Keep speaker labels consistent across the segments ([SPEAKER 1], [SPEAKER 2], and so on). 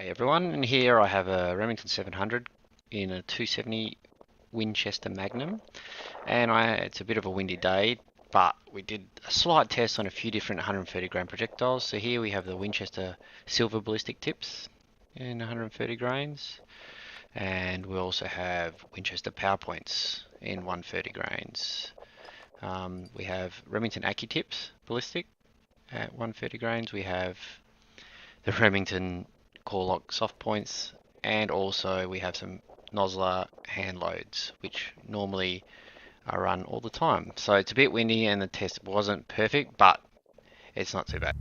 [SPEAKER 1] Hey everyone, and here I have a Remington 700 in a 270 Winchester Magnum, and it's a bit of a windy day, but we did a slight test on a few different 130 grain projectiles. So here we have the Winchester silver ballistic tips in 130 grains, and we also have Winchester power points in 130 grains. We have Remington AccuTips ballistic at 130 grains. We have the Remington core lock soft points, and also we have some Nosler hand loads, which normally are run all the time. So it's a bit windy and the test wasn't perfect, but it's not too bad.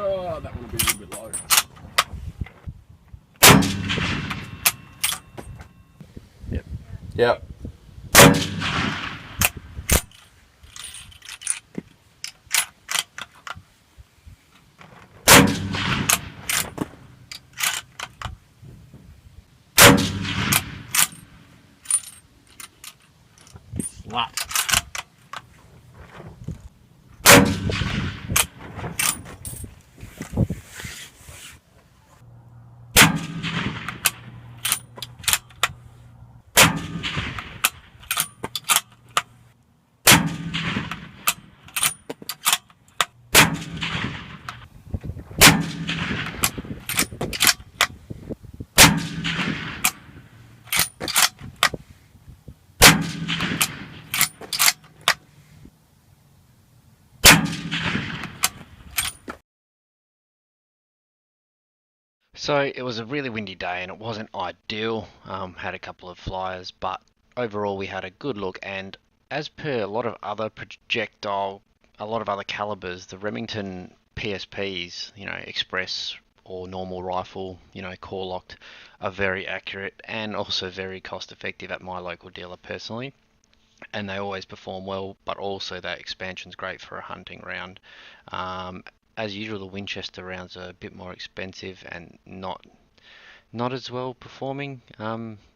[SPEAKER 2] Oh, that one will be a little bit low. Yep. Slut.
[SPEAKER 1] So it was a really windy day and it wasn't ideal. Had a couple of flyers, but overall we had a good look. And as per a lot of other a lot of other calibers, the Remington PSPs, express or normal rifle, core locked, are very accurate and also very cost effective at my local dealer personally. And they always perform well, but also that expansion's great for a hunting round. Um, as usual, the Winchester rounds are a bit more expensive and not as well performing,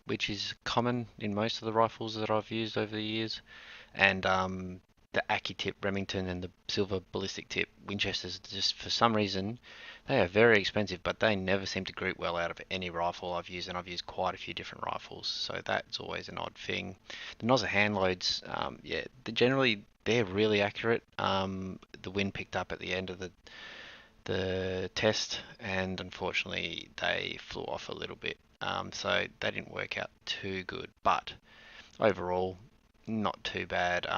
[SPEAKER 1] which is common in most of the rifles that I've used over the years. And the AccuTip Remington and the silver ballistic tip Winchesters, just for some reason, they are very expensive, but they never seem to group well out of any rifle I've used, and I've used quite a few different rifles, so that's always an odd thing. The Nosler hand loads, yeah, generally they're really accurate. The wind picked up at the end of the test, and unfortunately they flew off a little bit, so they didn't work out too good. But overall, not too bad.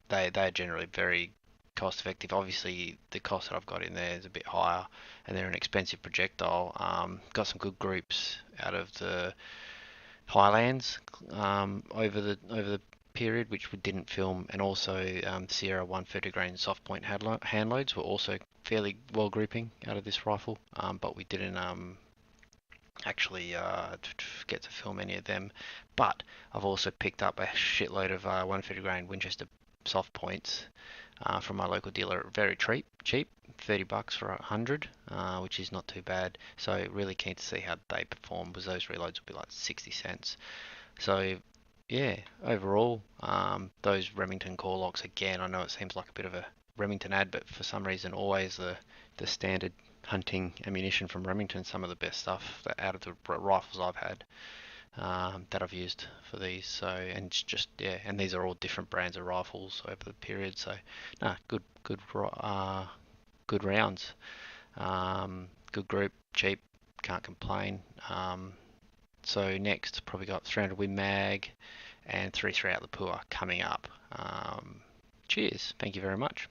[SPEAKER 1] They're generally very cost effective. Obviously, the cost that I've got in there is a bit higher, and they're an expensive projectile. Got some good groups out of the Highlands over the period, which we didn't film, and also Sierra 130 grain soft point hand loads were also fairly well grouping out of this rifle, but we didn't actually get to film any of them. But I've also picked up a shitload of 150 grain Winchester soft points from my local dealer, very cheap, $30 for 100, which is not too bad. So really keen to see how they perform, because those reloads will be like 60 cents. So yeah, overall, those Remington core locks, again, I know it seems like a bit of a Remington ad, but for some reason always the standard hunting ammunition from Remington, some of the best stuff out of the rifles I've had, that I've used for these. So, and it's just, yeah, and these are all different brands of rifles over the period. So, nah, good rounds. Good group, cheap, can't complain. So next, probably got 300 Win Mag and 3 out the Pua coming up. Cheers, thank you very much.